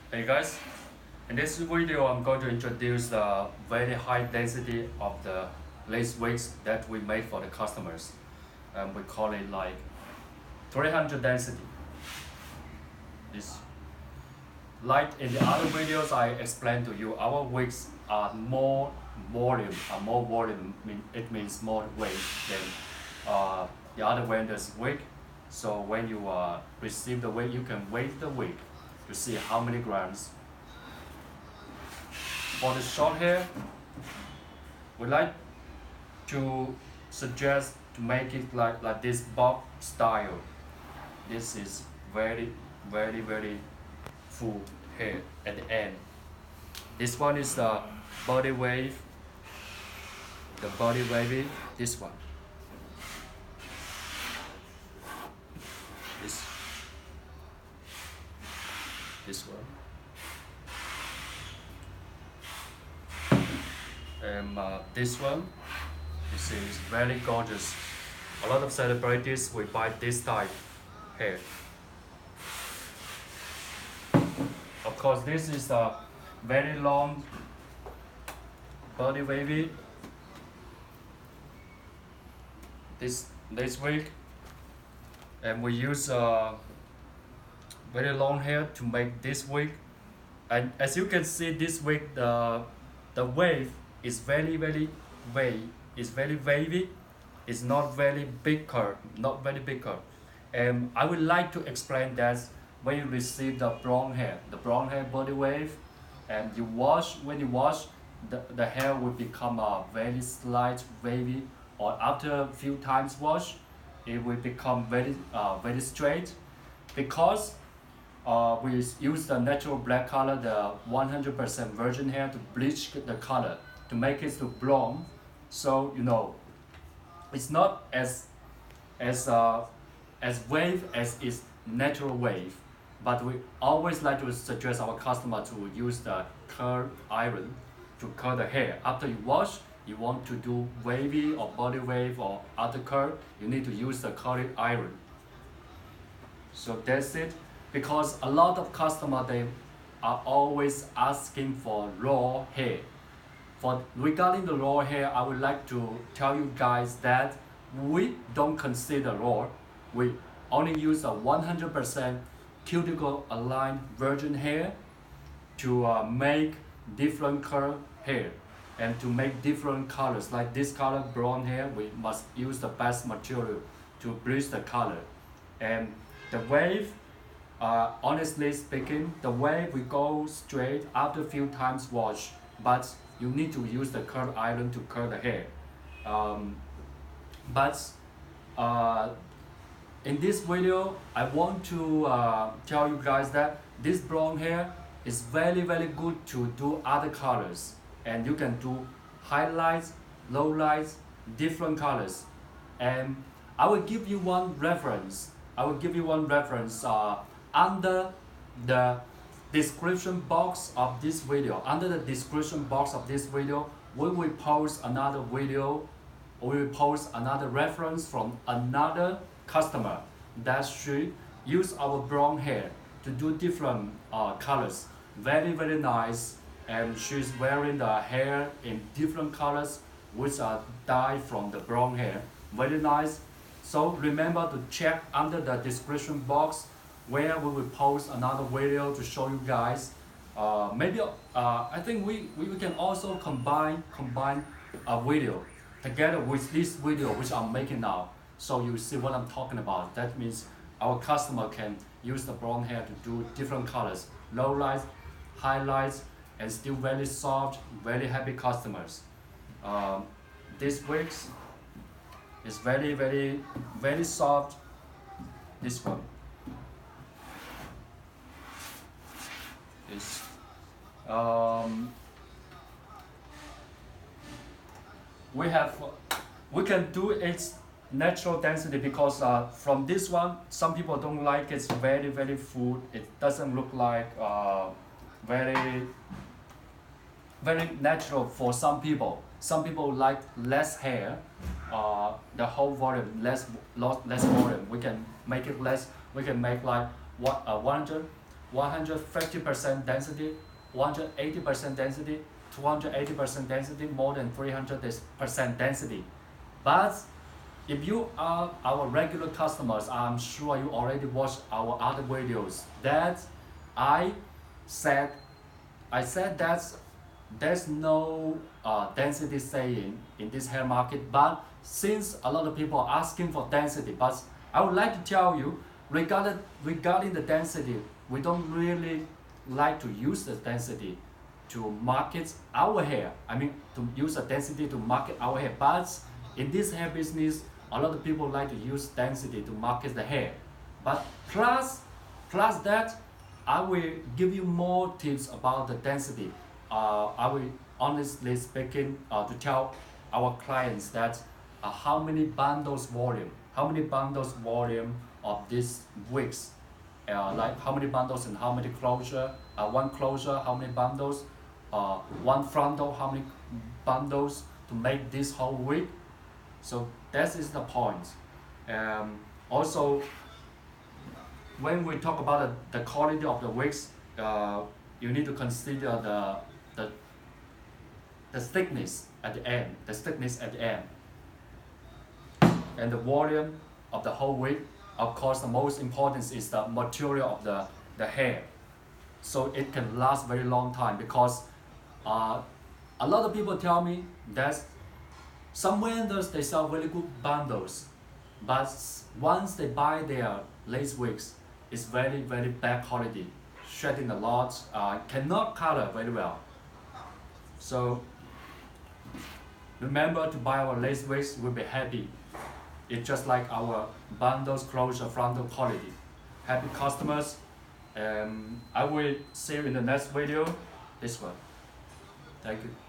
Hey guys, in this video I'm going to introduce the very high density of the lace wigs that we made for the customers. We call it like 300 density. This, like in the other videos I explained to you, our wigs are more volume. It means more weight than the other vendors' wig. So when you receive the wig, you can weigh the wig to see how many grams. For the short hair, we like to suggest to make it like this bob style. This is very full hair at the end. This one is the body wave, the body wavy, this one. This one. And this one, this is very gorgeous. A lot of celebrities will buy this type hair. Of course, this is a very long body wavy. This wig, and we use very long hair to make this wig. And as you can see, this wig, the wave is very wavy. It's not very big curve, And I would like to explain that when you receive the brown hair body wave, and when you wash, the hair will become a very slight wavy, or after a few times wash, it will become very straight, because we use the natural black color, the 100% virgin hair, to bleach the color, to make it to blonde. So it's not as wave as its natural wave, but we always like to suggest our customer to use the curl iron to curl the hair. After you wash, you want to do wavy or body wave or other curl, you need to use the curling iron. So that's it. Because a lot of customers, they are always asking for raw hair. Regarding the raw hair, I would like to tell you guys that we don't consider raw. We only use a 100% cuticle aligned virgin hair to make different color hair and to make different colors. Like this color, brown hair, we must use the best material to bleach the color. And the wave, honestly speaking, the wave will go straight after a few times wash, but you need to use the curl iron to curl the hair. In this video, I want to tell you guys that this brown hair is very good to do other colors, and you can do highlights, lowlights, different colors. And I will give you one reference. Under the description box of this video. Under the description box of this video, we will post another video, or we will post another reference from another customer that should use our brown hair to do different colors. Very nice, and she's wearing the hair in different colors, which are dyed from the brown hair. Very nice. So remember to check under the description box, where we will post another video to show you guys. Maybe I think we can also combine a video together with this video which I'm making now, so you see what I'm talking about. That means our customer can use the brown hair to do different colors, lowlights, highlights, and still very soft, very happy customers. This wigs is very soft. This one is we can do its natural density, because from this one, some people don't like it's very full. It doesn't look like very natural for some people. Some people like less hair, the whole volume, less volume. We can make it less. We can make like 100 150% density, 180% density, 280% density, more than 300% density. But if you are our regular customers, I'm sure you already watched our other videos that I said that there's no density saying in this hair market, but since a lot of people are asking for density, but I would like to tell you regarding the density, we don't really like to use the density to market our hair. I mean, to use the density to market our hair. But in this hair business, a lot of people like to use density to market the hair. But plus that, I will give you more tips about the density. I will honestly speaking to tell our clients that how many bundles volume of these wigs, like how many bundles and how many closure, one closure, how many bundles, one frontal, how many bundles to make this whole wig. So that is the point. Also, when we talk about the quality of the wigs, you need to consider the thickness at the end, and the volume of the whole wig. Of course, the most important is the material of the hair, so it can last very long time. Because a lot of people tell me that some vendors they sell very good bundles, but once they buy their lace wigs, it's very bad quality, shedding a lot, cannot color very well. So remember to buy our lace wigs, we'll be happy. It's just like our bundles closure frontal quality. Happy customers. I will see you in the next video. This one. Thank you.